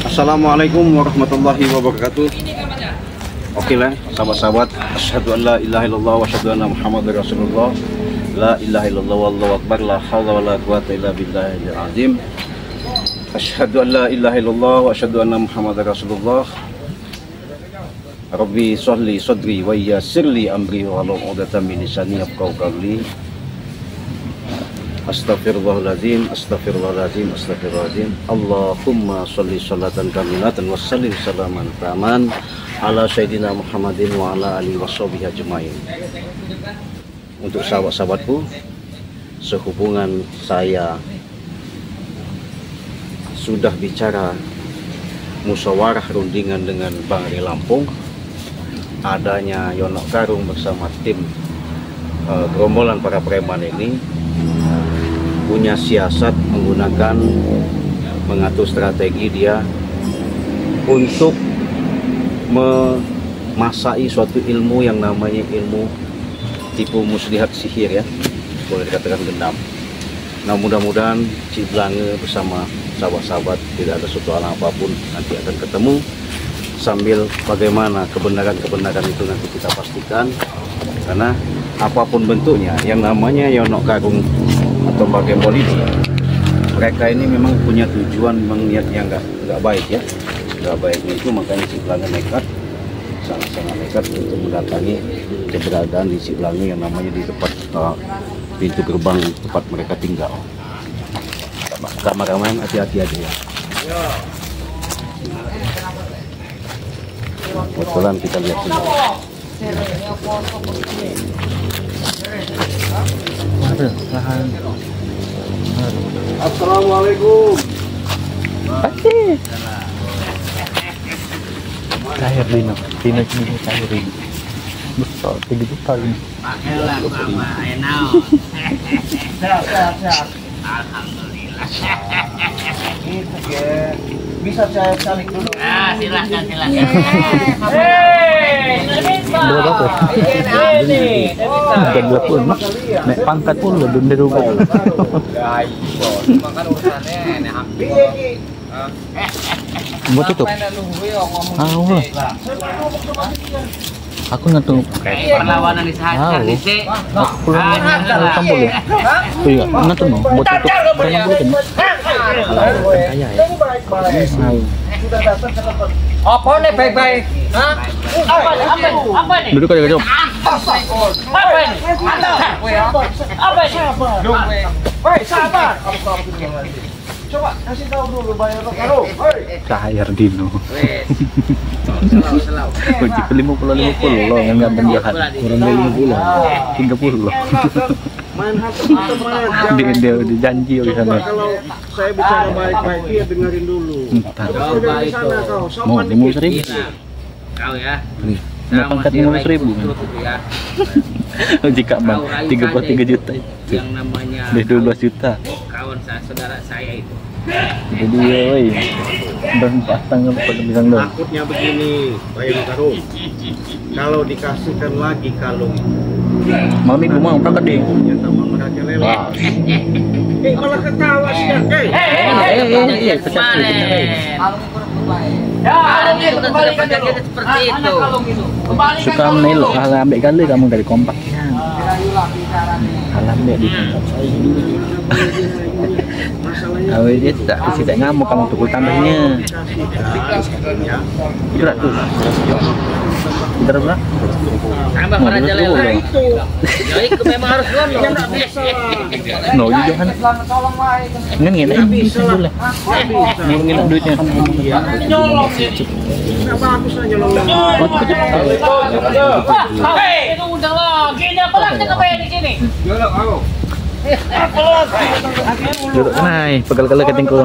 Assalamualaikum warahmatullahi wabarakatuh. Oke lah, sahabat-sahabat. Asyhadu an la ilaha illallah wa asyhadu anna Muhammadar Rasulullah. La ilaha illallah wallahu akbar. La haula wala quwata illa billahil azim. Asyhadu an la ilaha illallah wa asyhadu anna Muhammadar Rasulullah. Rabbi sholli sadri wa yassirli amri wa hlul 'uqdatam min lisani yafqahu qawli. Astaghfirullahaladzim, astaghfirullahaladzim, astaghfirullahaladzim. Allahumma sholli sholatan kamilatan wa sallim salaman taman ala sayyidina Muhammadin wa ala alihi washabihi ajmain. Untuk sahabat-sahabatku, sehubungan saya sudah bicara musyawarah rundingan dengan Bang Ari Lampung, adanya Yono Karung bersama tim gerombolan para preman ini punya siasat mengatur strategi dia untuk memasai suatu ilmu yang namanya ilmu tipu muslihat sihir, ya, boleh dikatakan gendam. Nah, mudah-mudahan Cik Blange bersama sahabat-sahabat tidak ada suatu hal apapun nanti akan ketemu, sambil bagaimana kebenaran itu nanti kita pastikan, karena apapun bentuknya yang namanya Yono Karung atau bagian politik, mereka ini memang punya tujuan, memang niat yang nggak baik, ya, nggak baiknya itu. Makanya si Blange nekat, sangat-sangat nekat untuk mendatangi keberadaan di si Blange yang namanya di tempat pintu gerbang tempat mereka tinggal. Kameramen hati-hati aja, ya. Kebetulan kita lihat sini. Assalamualaikum. Pasti. Cair Dino ini cair Dino. Besar 3 juta ini. Pakailah Mama, enak. Sehat. Alhamdulillah. Itu ya. Bisa saya calik dulu. Silakan. Berapa tuh? Bukan 20. Naik pangkat pun udah denda dulu. Makan urusannya nih hampir. Mau tutup? Aku ngetuk. Perlawanan disahakan di sini. Aku pulang tampol ya. Iya, ngetuk mau. Buat tutup. Jangan boleh kan? Kaya ya. Apa nih baik-baik? Hah? Apa nih? Duduk aja, Jom. Apa ini? Apa ini? Hei, sabar. Coba kasih tahu dulu bayar kalau. Cair Dino. Selau. Kunci 50 loh, yang nggak penjahat. Kurang dari 50 loh. Main hakim Dia janji di sana. Kalau saya bicara baik-baik, dia dengerin dulu. Entar. Kau dari sana kau. Mau 50.000. Kau ya. Nggak pangkat 50.000. Ya. Jika bang 33 juta itu. Yang namanya Dari 12 juta. kawan saudara saya itu. Jadi woi. Dan pasang apa bilang dong. Takutnya begini, Bayang Karung. Kalau dikasihkan lagi kalung, Mau minggu mau berangkat deh. ternyata mereka lewat. Malah ketawa sih ya. Iya, Kalung itu kan sudah penjagaan seperti itu. suka menelok kalah ambek kali kamu dari kompak. Kalah ambek di tempat saya. Kalau dia tak kita ngamuk kamu tukul tambahnya. Berat tuh. Berat berapa? Tambah raja lele. Ya itu memang harus ngono. No, jangan. Ngene bisa boleh. Ngene duitnya. Nyolong ini. Nggak bagus lah nyolong. Hei, itu undang lagi. Ini apa lagi ngapain di sini? Duduk naik, pegal-pegal ketingku.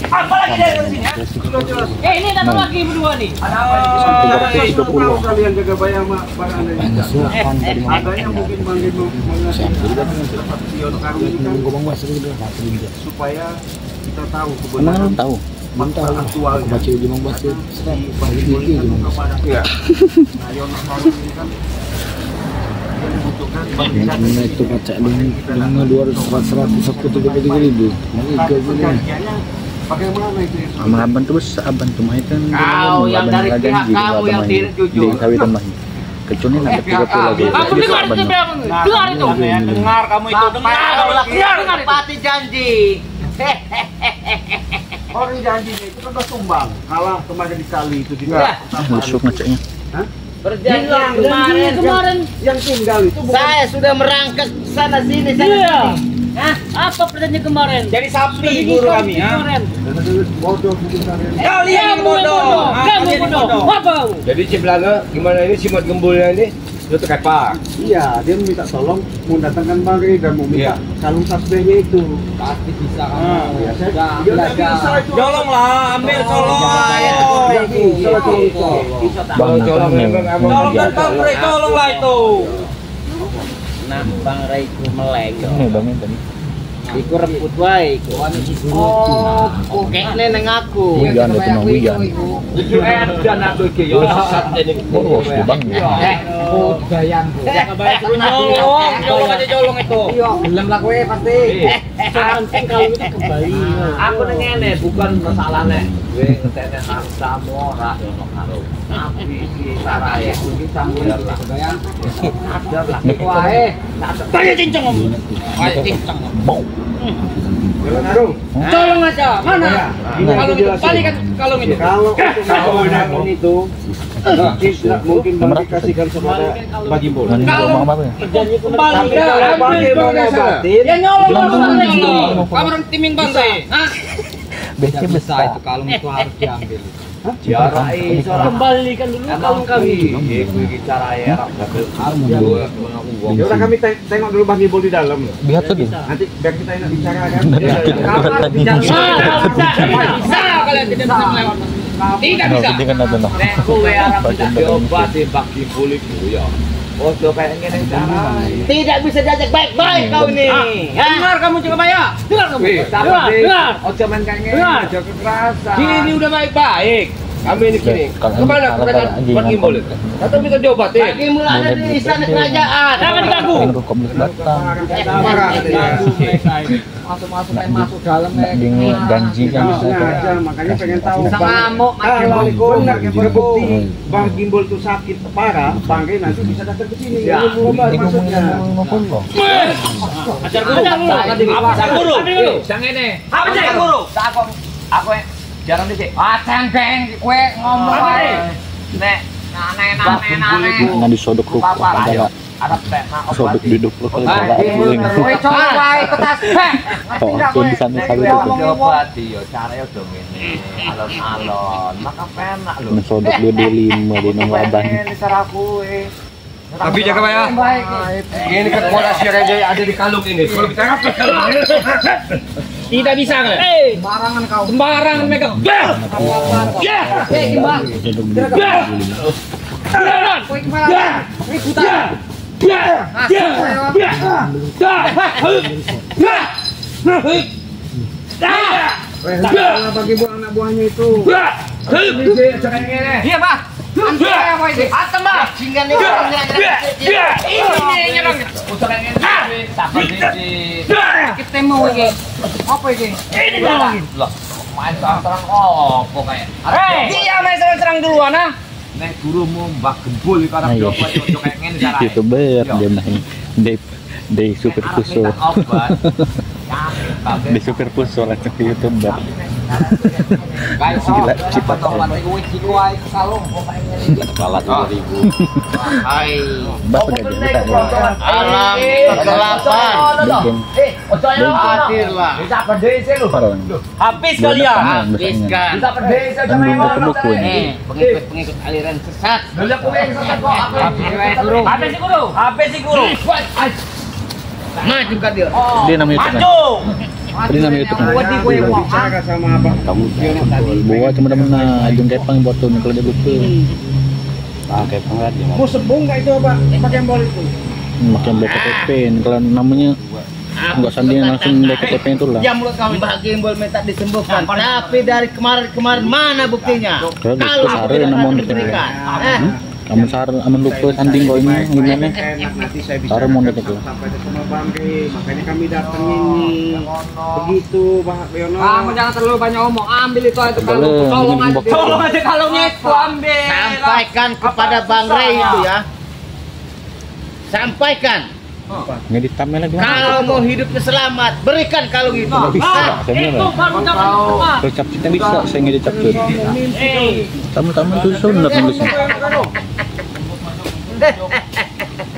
Apa lagi dari sini? Ini datang lagi berdua nih. Kalau kalian jaga bayar barang Anda. Ada yang mungkin manggil supaya kita tahu kebenaran. Tahu. Fakta aktualnya. Baca di Mombasa. Iya. Nah, Yono Karung ini kan Yang itu baca dengan 200 100 aku 33.000. Ini gajinya Aman terus aban tuh mah kan. Kau yang dari pihak kamu yang tidak jujur. Di kawitan mah. Kecuali nanti 30 lagi. Kamu dengar itu, dengar itu. Dengar kamu itu, dengar. Pati janji. Orang janjinya itu kan udah tumbang. Kalah kemarin di kali itu juga. Busuk ngeceknya. Perjanjian kemarin Yang tinggal itu bukan. saya sudah merangkak sana sini sana sini. Hah? Apa perjanjian kemarin? Jadi sapi guru kami, ha? Bodoh mungkin kalian. Kalian bodoh. Kamu bodoh. Apa? Jadi Ciblanga gimana ini simot gembulnya ini? Itu kepak. Iya, dia minta tolong mau datangkan Bang dan mau minta kalung tasbihnya itu. Pasti bisa Ya, saya bisa itu. Tolonglah, ambil tolong. Bang Colong memang abang. Tolongkan Bang Ray, tolonglah itu. Nah, Bang Ray itu meleng. Ini Bang tadi. Iku rebut wae iku. Oh, kekne nang aku. Hujan itu mah hujan. Dan aku iki yo sesat ini. Oh, si Bang. Oh, gayan. Nyolong, nyolong aja nyolong itu. Gelem lah kowe pasti. Samping kalau itu kembali. Aku nang ngene bukan masalah nek. Kowe ngetene harta ora ono karo. Tapi iki sarae kuwi sambung lah. Sadar lah. Wae. Tanya cincang om. Ayo cincang. Tolong aja, mana? Kalau itu balikan kalung itu. Kalau kalung itu mungkin Bang dikasihkan kepada Bang Gimbol. Kalau apa ya? Kembalikan. Ya nyolong. Kamu orang timing Bang Ray. Hah? Becek besar itu kalung itu harus diambil. Jarai Kembalikan dulu kalung kami. Iku iki carae ora harus Ya udah kami tengok dulu Bang Gimbol di dalam. lihat tuh dia. Nanti biar kita enak bicara kan. Bisa kalian tidak bisa melewat. Tidak bisa. Penting kan ada noh. nek kowe arep diobati bagi kulit ya. Ojo kayak ngene carae. Tidak bisa diajak baik-baik kau ini. Dengar kamu juga Maya. Dengar kamu. Dengar. Ojo main kayak ngene, ojo kekerasan. Ini udah baik-baik. Kami ini gini. Kemana kedatangan Bang Gimbol itu? Atau minta diobat ya? Bagi mulai ada di istana kerajaan. Jangan diganggu. Baru komplit datang. Masuk-masuk kayak masuk dalam Bingung janji kan bisa Sengaja, makanya pengen tahu Bisa Bang. ngamuk, Kalau benar terbukti Hmm. Bang Gimbol itu sakit parah, Bang Ray nanti bisa datang ke sini. Ya. Berobat Ini maksudnya. ngomong. Ajar guru. Ajar guru. Sang ini. Apa ajar guru? Aku jarang dicek. Ceng-ceng kowe ngomong ae. Nek Nane. Nah disodok tuh ada ada teh nak sodok duduk lo kalau Kowe coba wae ketas. oh aku di sana kali itu obat yo caranya udah ngene. Alon-alon, maka penak lho. sodok 225 di nomor abang. Ini cara kowe. Tapi jaga Pak ya. Ini kan rahasia raja ada di kalung ini. Kalau kita ngapet kalung ini. Tidak bisa enggak? Sembarangan kau. Sembarangan megang. Ya. Gimana? Sodok 225. Kowe gimana? Ikutan. Bang Gimbol anak buahnya itu. Iya, Pak. Antem, Pak. Jingan ini ini nyerang. Kita mau iki. Apa iki? Ini nyerang. Loh, main serang opo kayak. Dia main serang duluan, ah. Nek gurumu Mbah Gembul iki arep Ayo. diobat yo kayak ngene carane. YouTuber dia main de super puso. De super puso lah ke YouTuber. Gila, cepat. Kepala 2000. Hai. Bas gak jadi tak ya. Alam kegelapan. Bikin Hadirlah. parah. Habis kalian. Habiskan. Pengikut aliran sesat. Habis si guru. Habis si guru. Maju kan dia. Dia namanya itu kan. Dia namanya itu kan. Bicara sama Abang. Kamu bawa teman-teman ajung kepang buat tuh kalau dia butuh. Pakai pangkat ya. Mau sembuh nggak itu Pak? Pakai bol itu. Makan BKTP kalau namanya nggak sandingan langsung BKTP itu lah. Ya mulut kamu Mbak Gimbol minta disembuhkan. Tapi dari kemarin mana buktinya? Kalau hari namun diberikan. Kamu sar aman lupa tanding kau ini gimana? Enak nanti saya bisa Taruh mau dekat sampai ke sama Bang Rey. Makanya kami datang ini. Begitu Bang Yono. Kamu jangan terlalu banyak ngomong. Ambil itu Boleh, tolong aja. ambil Tolong aja kalungnya itu ambil. Sampaikan kepada Bang Rey itu ya. Sampaikan. Ngedit thumbnail lagi. Kalau mau hidupnya selamat, berikan kalung itu. Bisa, saya Itu baru jangan. Kecap kita bisa, saya ngedit cap tuh. Tamu-tamu itu sunat nulisnya.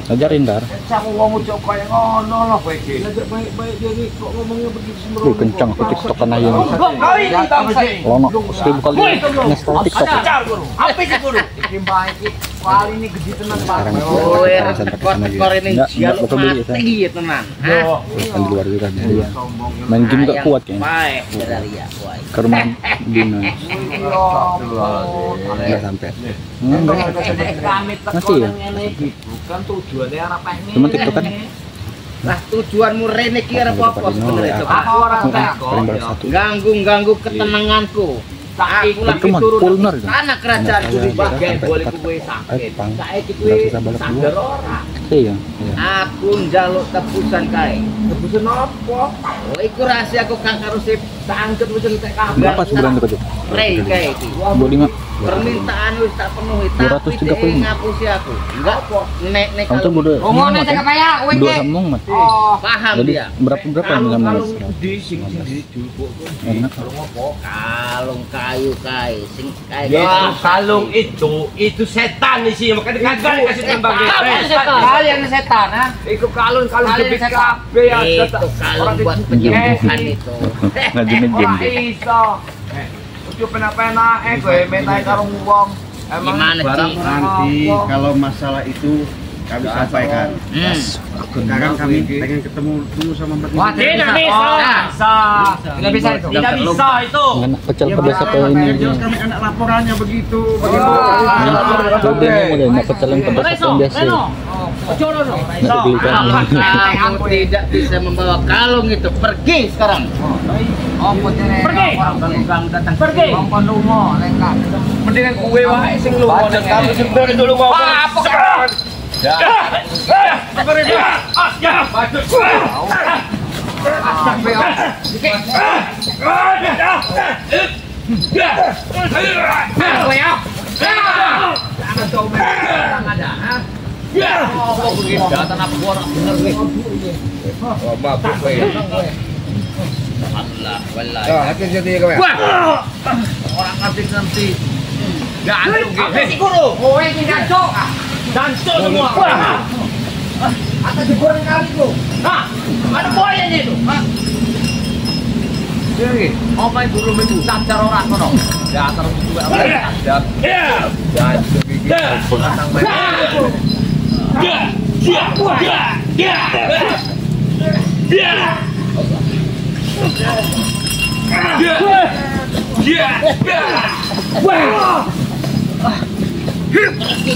Ajarin dar. Sama wong ucap kaya ngono lho kowe iki. Baik-baik jadi kok ngomongnya begitu sembrono. Wih kencang ke TikTok kan aja. Kau ini bangsa. Lono 1000 kali nge-install TikTok. Ajar guru. Apa sih guru? Iki baik iki. Kali ini gede tenan Pak. Oh, skor ini jaluk mati tenan. Kan di luar juga dia. Main game gak kuat kayaknya. Baik, dari ya, boy. Ke rumah Dina. Enggak sampai. Masih ya? Bukan tujuannya anak pengen. Cuma TikTok kan. Lah tujuanmu rene ki arep apa sebenarnya itu? Aku orang Paling baru satu. Ganggu ketenanganku. Saiki Aku Itu mah pulner kan. anak kerajaan di bagian boleh kuwe sakit. Saiki kuwe sadar ora. Iya. Aku njaluk tebusan kae. Tebusan apa? Oh, iku rahasia aku kang karo sip sangket wis entek kabeh. Berapa sebulan itu? Rey kae iki. 25. Permintaan wis tak penuhi, 235. tapi ngapusi aku. Enggak kok nek Kamu tuh udah Ngomongnya cek apa ya? Kowe dua iki. sambung mat. Oh, paham Jadi dia. berapa yang sama mas? Gede sing dijupuk. Enak. Kalung kayu kae sing kae. ya kalung itu setan sih makanya kagak dikasih tembak kalian setan ha itu kalung gede kabeh ya Itu kalung buat penyembuhan itu. Ngajuin game dia. iso udah pena-pena gue minta karo wong emang Gimana Barang sih? nanti kalau masalah itu kami sampaikan. Sekarang kami pengen ketemu dulu sama Mbak. wah tidak bisa tidak bisa itu tidak bisa itu Anak pecel pedas apa ini? Jelas kami anak laporannya begitu. Coba mulai anak pecel yang pedas apa yang biasa. Nggak dibeli kan? Kamu tidak bisa membawa kalung itu. Pergi sekarang. pergi pergi Mendingan kowe wae sing lu ngono. Kamu sebentar dulu mau. apa Hati jadi kowe. Orang ngerti-ngerti. apa sih guru kowe iki jancuk jancuk semua atau digoreng kali lu ada buayanya itu Jadi, apa yang guru itu sadar orang kono? Ya terus juga sadar.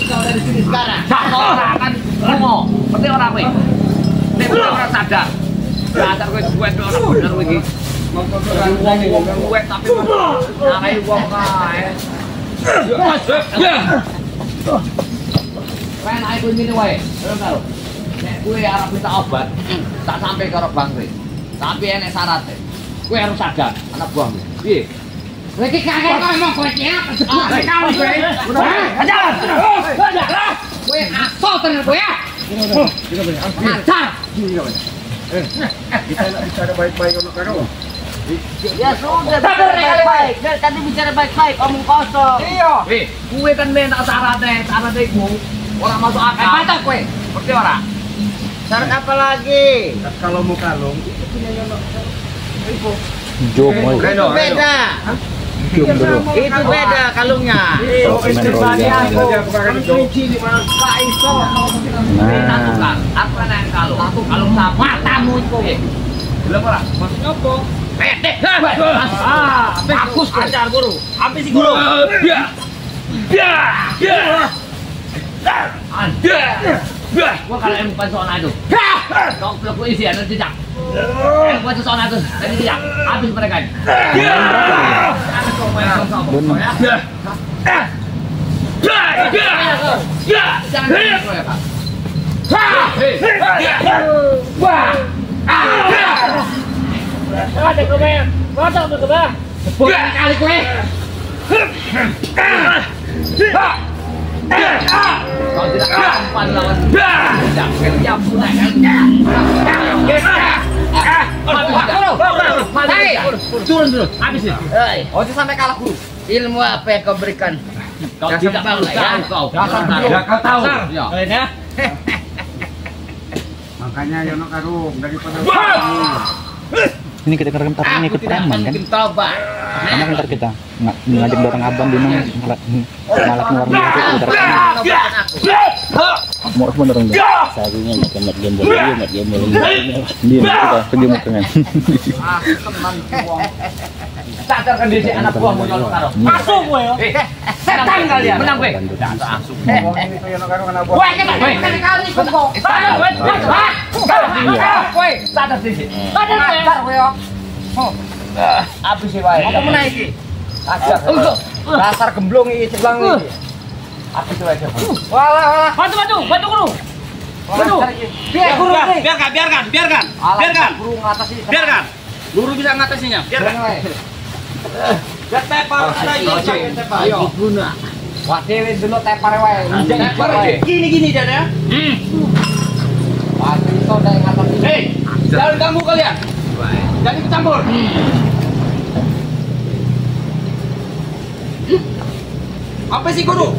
Kau dari sini sekarang. Orang kan ngomong, penting orang kowe. Nek orang sadar. Sadar kowe duwe orang bener kowe iki. Wong duwe tapi nang wong kae. Pen aku ngene wae. Terus nek kowe arep minta obat, tak sampai karo Bang Rey. Tapi enek syaratnya. Kowe harus sadar, anak buahmu. Piye? Kowe iki kagak ngomong kowe iki apa sebut kamu kowe. Ajar. Kowe asal tenan kowe ya. Ajar. Kita nak bicara baik-baik kalau karo. Ya sudah, bicara baik-baik. Tadi bicara baik-baik, omong kosong. iya Kowe kan minta syaratnya iku. Orang masuk akal. mantap kowe Ngerti ora? Syarat apa lagi? Kalau mau kalung itu punya Yono. Jom boy. Itu beda. Jom dulu. Itu beda kalungnya. Kita tukar. Apa yang kalung? Kalung sama. Matamu itu. Belum ora? Maksudnya apa? Pede. Bagus ajar guru. Apa sih guru? Gua kalau yang bukan soal itu. Kau pelaku isi ada jejak. Yang bukan soal itu. Tadi jejak. Habis mereka. Jangan gitu ya, Pak. Ada kemana? Mana tuh kemana? Bukan kali kowe. Kau tidak mampan lawan. Jangan nyampunan. Turun dulu, habisin. Oh, sampai kalah guru. Ilmu apa yang kau berikan? Kau tidak tahu kau. Ya kau tahu. Ya. Makanya Yono Karung daripada Ini kita rekam tapi ngikut preman kan? Tobat. Karena ntar kita ngajak dorong abang di mana malah keluar itu udah mau semua dorong dia. Sarunya nggak game boleh. Dia kita pergi mau pengen. Sadarkan diri anak buahmu Yono Karung. Masuk gue ya. Setan kalian. Menang gue. Yono Karung anak buah. Woi, kali ikut kok. Woi, sadar diri. Sadar kowe yo. Habis sih wae. Apa meneh iki? Ajar. Dasar gemblong iki seblang iki. Habis wae. Walah. Bantu guru. Biar guru iki. Biarkan. Guru ngatasi. Biarkan. Guru bisa ngatasinya. Biarkan. Ya tepar tepar. Ayo. Wah, dewe dulu tepar wae. Tepar gini dan ya. Wah, itu udah ngatasi. Hei, jangan ganggu kalian. Jangan ikut campur. Apa sih guru?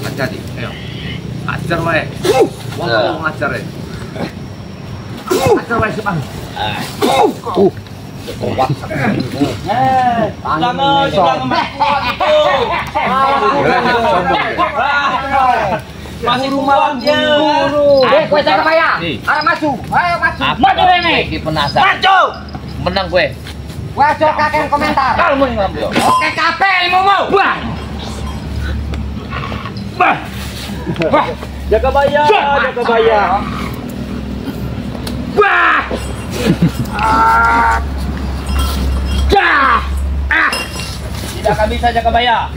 Ajar di. Ayo. Ajar wae. Wong ngajar ya. Ajar wae sih, Bang. Jangan itu. Masih rumah guru. Kowe cek kaya. Arep maju. Ayo maju. Maju ini. Iki penasaran. Maju. Menang gue. Kowe aja kakek komentar. Kalmu ning lampu. Oke kabeh ilmumu. Bah. Jaga bayar. Bah. Tidak akan bisa jaga bayar.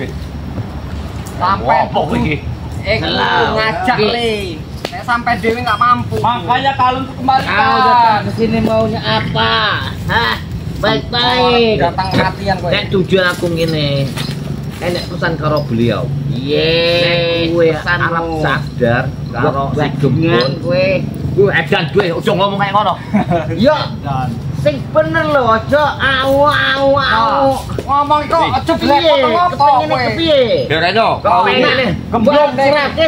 Sampai Apa iki? ngajak le. Saya sampai dewi nggak mampu. Makanya kalung itu Kau kembalikan. datang ke sini maunya apa? Hah? Baik-baik. Datang kematian kowe. Nek tujuan aku ngene. Enek pesan karo beliau. Ye, Kowe arep sadar karo si gembon. kowe. Kowe edan kowe ojo ngomong kayak ngono. Yo, sing bener lho, aja au. Ngomong iku aja blek apa kowe. Kepiye? Berejo. Kau ini gemblong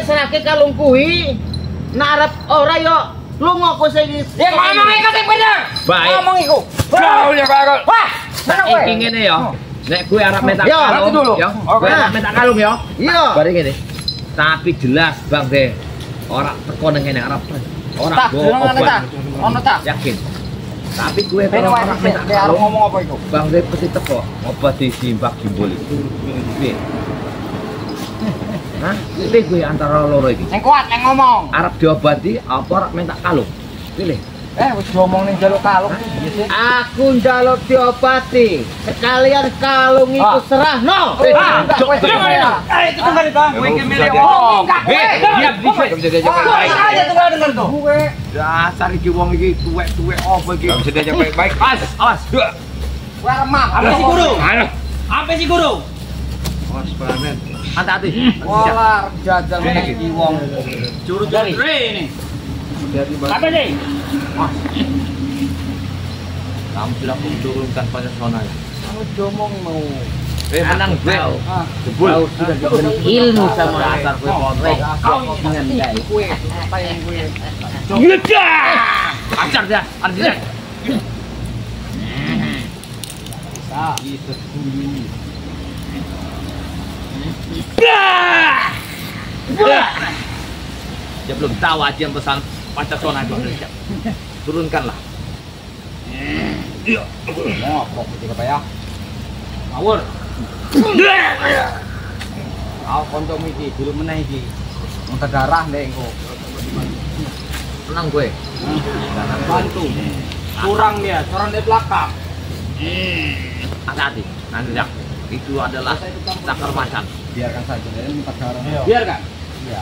serake kalung kuwi. Nek arep ora yo lunga kowe sing ya ngomong iku sing bener. Baik. Ngomong iku. Kau ya karo. Wah, seneng kowe. Iki ngene ya. Nek kowe arep metak Yo, kalung dulu. ya. Kowe arep metak kalung ya. Iya. Bari ngene. Tapi jelas Bang De. Ora teko nang ngene arep. Ora Tak, go ono ta? obat. Ono ta? Yakin. Tapi kowe Ben kalau wae arep metak arep kalung ngomong apa iku? Bang De pasti teko obat di simbak gimbol itu. Piye? Hah? Pilih gue antara loro iki. Sing kuat yang ngomong. Arep diobati apa arep minta kalung? Pilih. Wis diomong ning jaluk kalung. Aku njaluk diobati. Sekalian kalung iku serahno. Itu dengar itu. Kowe iki milih ngomong. Diam di Aja tunggal dengar tuh. Kowe dasar iki wong iki tuwek-tuwek apa iki? Bisa diajak baik-baik. Awas. kowe remah. Apa sih guru? Apa sih guru? Awas pelan. Hati-hati. Walah jajal meneh iki wong. Curut ini. Apa sih? Kamu sudah menurunkan Pancasona. Kamu diomong mau. Menang gue. Jebul. Kau sudah diberi ilmu sama dasar gue kontrak. kau dengan gay. Kowe apa yang kowe? Ajar dia, artinya. Dia belum tahu ajian pesan Pancasona itu. Turunkanlah. Ngopok iki apa ya? Ngawur. Kau konco iki dulu meneh iki. Muntah darah ndek engko. Tenang gue. Bantu. Kurang dia, curang di belakang. Hati-hati. Nanti ya. Itu adalah cakar macan. biarkan saja ini pacaran. Biarkan. Iya.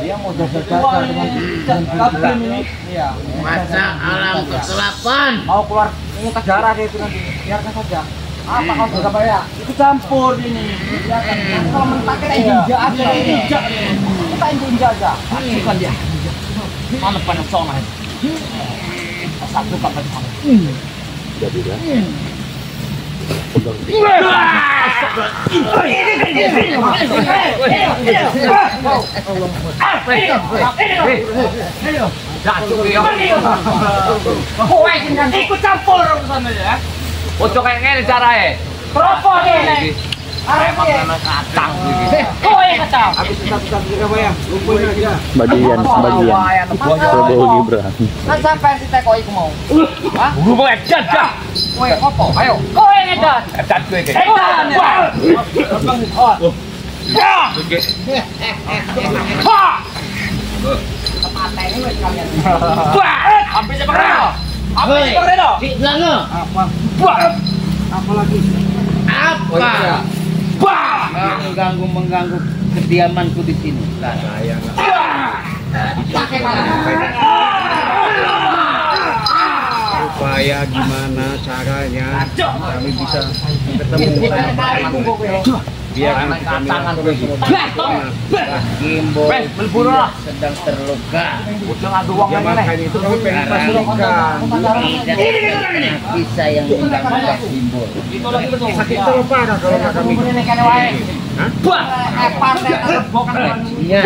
Dia mau jaga-jaga dengan ini. Iya. Masa alam kegelapan. Mau keluar ini darah dia itu nanti. Biarkan saja. Apa kau sudah bayar? Itu campur ini. Biarkan. Kalau mentak kita injak aja. Injak. Kita injak aja. Bukan dia. Mana panas sama. Satu kapan sama. Jadi lah. Ikut campur urusan aja. Ojo kayak ngene carane. Propo ini. Emang kena kacang iki. Kowe kacang. Bagian Prabowo Gibran. Kan sampai si teko iku mau. Hah? Guru kowe jajah. Kowe opo? Ayo. Kowe ngedan. Edan kowe iki. Edan. Patene wis kalian. Hampir seperti itu. Hampir seperti itu. Di Belanga. Apa lagi? Apa? Mengganggu kediamanku di sini. Pakai Supaya gimana caranya kami bisa ketemu biar kami Gimbal berburu lah. sedang terluka. Udah ngadu uang yang mana? itu kami pengen pastikan Tidak bisa yang mengganggu Gimbal. sakit terlalu parah kalau nggak kami Iya.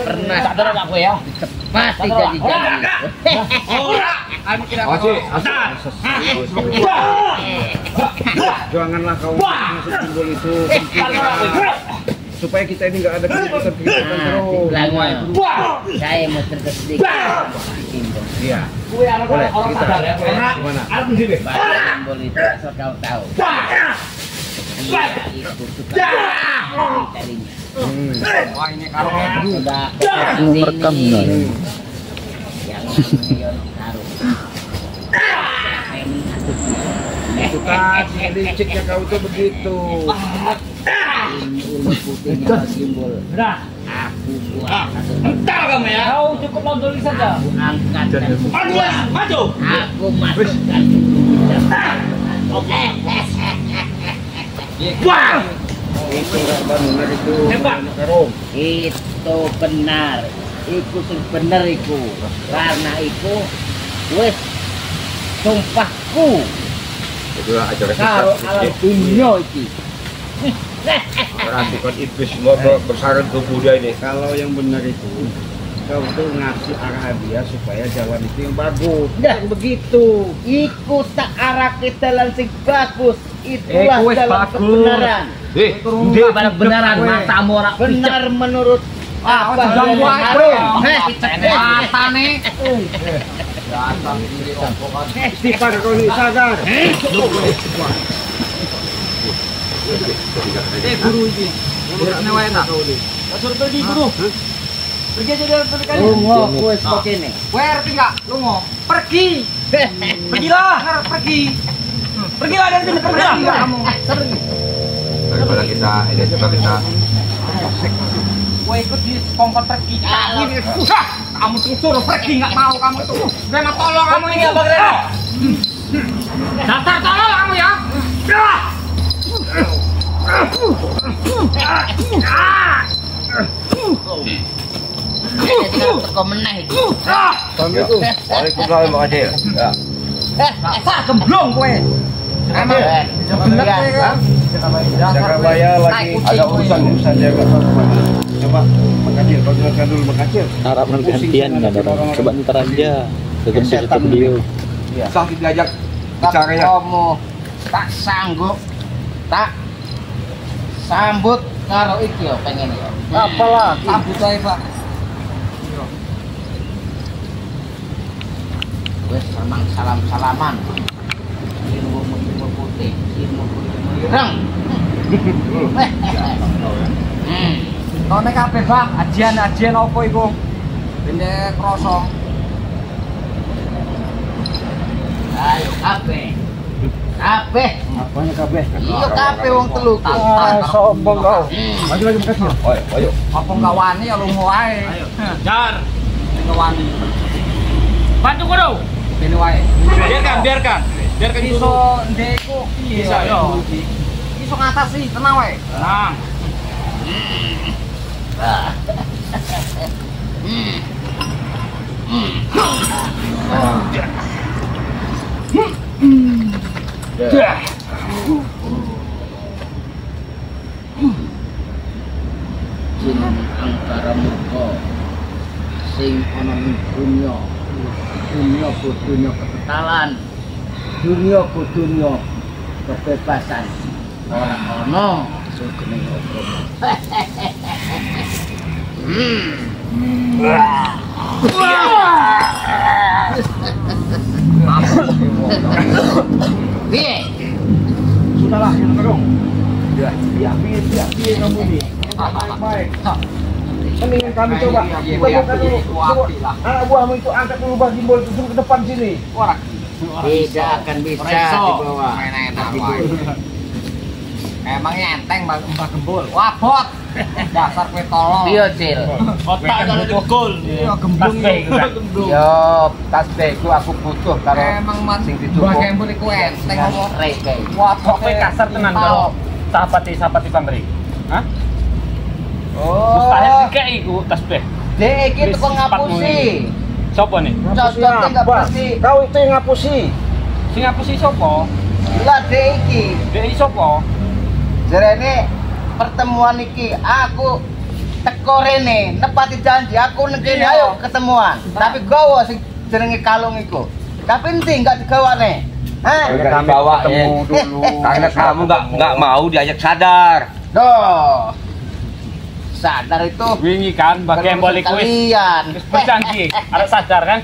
Pernah Sadar enggak gue ya? pasti jadi-jadi. janganlah kau masuk simbol itu supaya kita ini nggak ada kegiatan terus. Saya mau cerdas sedikit. Gimbal. Iya. Boleh. Sadar ya. Gimana? Gimbal itu asal kau tahu. Dia itu suka carinya. Wah ini kalau Sudah Merekam nggak? yang milion taruh. Itu kan liciknya kau itu begitu. Ilmu putihnya Gimbal. Aku buat Entar kamu ya. Kau cukup nonton saja. aku angkat dan Maju. aku masukkan Wah. Itu nggak benar itu. Hebat. Karung. itu benar. Iku sing bener iku. Karena iku wis sumpahku Itulah acara karo alam dunia iki. Berarti kan iblis ngobrol bersarang tubuh dia ini. Kalau yang benar itu kau tuh ngasih arah dia supaya jalan itu yang bagus. Dah. Yang begitu. Iku tak arah ke jalan sing bagus. Itulah jalan kebenaran. Dia benar-benaran matamu orang Benar menurut apa jangan yang buat ngaruh. mata nih. Istighfar kau ini sadar. Guru ini. Guru wae nak. Suruh pergi guru. Pergi aja dari kali. Lungo wis begini. Kowe ngerti enggak? Lu mau pergi. Pergilah, pergi. Pergilah dari sini, pergilah kamu. Pergi. Daripada kita ini coba kita Gue ikut di kompor pergi. Ini susah. Kamu tuh suruh pergi nggak mau kamu itu. Gue mau tolong kamu ini apa Greno? Dasar tolong kamu ya. Kau menang itu. Waalaikumsalam Pak Adil. Ya. Dasar gemblong gue. Emang bener ya. Jakabaya lagi ada urusan jaga. Coba Makacil, kau jelaskan dulu Makacil. Harap nanti gantian nggak ada. Coba ntar aja. Tutup video. Sakit diajak bicara ya. Kamu tak sanggup, tak sambut karo iki yo pengen yo. Apalah, sambut aja Pak. Wes samang salam-salaman. Ilmu putih, ilmu ireng. Kau nek kabeh Bang, ajian apa iku? Bende krosong. Ayo kabeh. Kabeh. Apanya kabeh? Iya kabeh wong telu. Sombong kau. Maju lagi makasih. Ayo. Apa ngawani ya lunga wae. Ayo. Jar. Ngawani. Bantu kono. Bene wae. Biarkan. Biarkan Iso ndekku piye? Bisa yo. Iso ngatasi tenang wae. Tenang. Jin angkara murka sing ana ning dunya. Dunya ku dunya kebetalan. Dunya ku dunya kebebasan. Ora ana sugeng apa. Piye? Sudahlah, yang dong. Ya, piye kamu ini. Baik. Mendingan kami coba. Temukan dulu. Anak buahmu itu angkat dulu gimbal itu ke depan sini. Tidak akan bisa dibawa. Emangnya enteng Mbak Gembul? Wabot. Dasar kowe tolong. Iya, Cil. Otak kalau digol. Iya, gemblung yo. Tasbih ku aku butuh karo emang sing dicukup. Mbak Gembul iku enteng ngomong reke. Wabot Kowe kasar tenan kalau sahabat-sahabat pamrih. Hah? Oh. Mustahil dikek iku tasbih. Dek iki tukang ngapusi. Sopo nih? Cocok ngapusi. Kau itu yang ngapusi. Sing ngapusi sopo? Lah dek iki. Dek sopo? Jarene pertemuan iki aku teko rene nepati janji aku ning kene ayo ketemuan. Tapi gowo sing jenenge kalung iku. Tapi enti enggak digawane. Hah? Kami bawa ketemu dulu. Karena kamu nggak mau diajak sadar. Doh. Sadar itu Wingi kan Mbak Gembol iku wis kalian. berjanji. Arek sadar kan?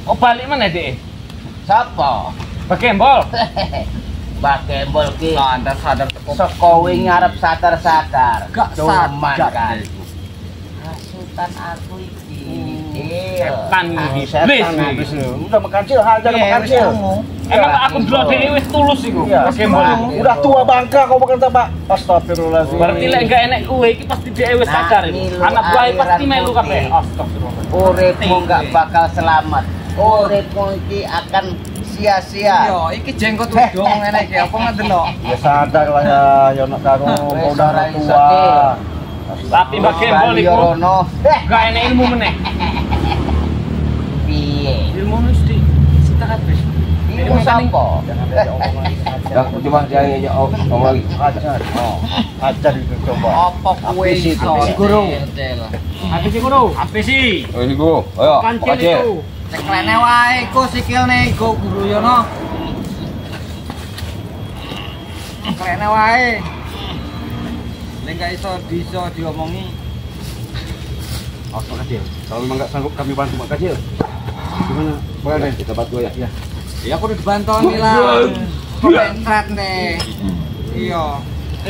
Oh balik mana Dek? Sapa? Mbak Gembol. Mbak Gembol ki. Anda sadar Seko wingi arep sadar-sadar. Gak Cuman sadar. kan. Hasutan aku iki. Setan iki. Setan Wis. Udah makan cil, hajar makan cil. Emang aku dulu dhewe wis tulus iku. Mbak Gembol iku. Udah tua bangka kau makan tak, Pak? Astagfirullahaladzim. Berarti lek enggak enek kowe iki pasti dhewe wis sadar iku. Anak buah pasti melu kabeh. Astagfirullah. Uripmu enggak bakal selamat. Uripmu iki akan sia-sia. Yo, iki jenggot udung ngene iki apa ngedelok. Ya sadar lah ya nak karo Wis udah ora iso, tua. Tapi Mbak Gembol iku enggak enek ilmu meneh. Piye? Ilmu mesti kita kabeh. Ilmu sapa? Ya, cuma dia ya ngomong lagi. Ajar itu coba. Apa kowe iso? Guru. Apa sih guru? Apa sih? Oh, ini gua. Ayo, Kancil makasih. itu. Nek rene wae iku sikilne iku guru yono. Rene wae. Nek gak iso diomongi. Oh, makasih. Kalau memang nggak sanggup kami bantu, makasih. Gimana? Boleh kita bantu ya. Ya. Ya aku udah dibantu lah. Kontrak nih. Iya.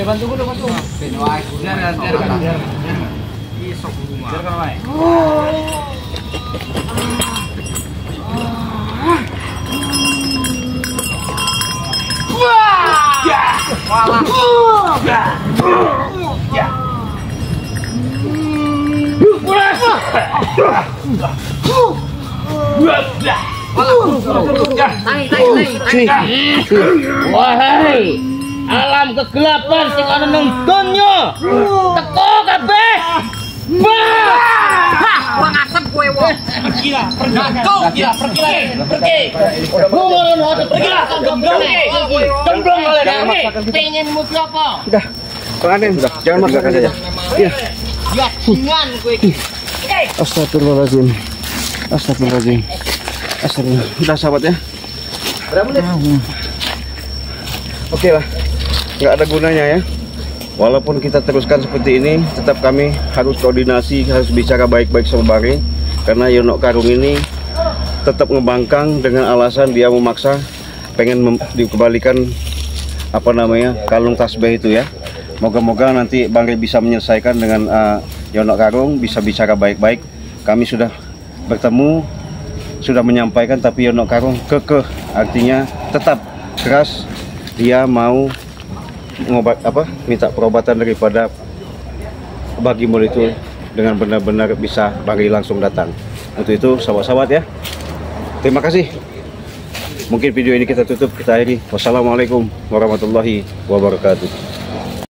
Bantu guru, bantu. Ben wae guru. Biar. Iso guru mah. Biarkan wae. Wahai alam kegelapan sing ana ning donya. Teko kabeh. Wong asem kowe wong. Gila, pergi. Ngono pergi lah gemblong. Gemblong oleh Pengen mutu apa? Sudah, pengantin sudah. Jangan maksakan saja. Ya. Ya jingan kowe iki. Astagfirullahaladzim. Astagfirullahaladzim. Astagfirullah. Udah sahabat ya. Berapa menit? Oke lah. Nggak ada gunanya ya. Walaupun kita teruskan seperti ini, tetap kami harus koordinasi, harus bicara baik-baik sama Bari. Karena Yonok Karung ini tetap ngebangkang dengan alasan dia memaksa pengen dikembalikan apa namanya kalung tasbih itu ya. Moga-moga nanti Bari bisa menyelesaikan dengan Yonok Karung, bisa bicara baik-baik. Kami sudah bertemu, sudah menyampaikan, tapi Yonok Karung kekeh, artinya tetap keras dia mau minta perobatan daripada Bagi Mul itu dengan benar-benar bisa Bagi langsung datang. Untuk itu sahabat-sahabat ya, terima kasih. Mungkin video ini kita tutup, kita akhiri. Wassalamualaikum warahmatullahi wabarakatuh.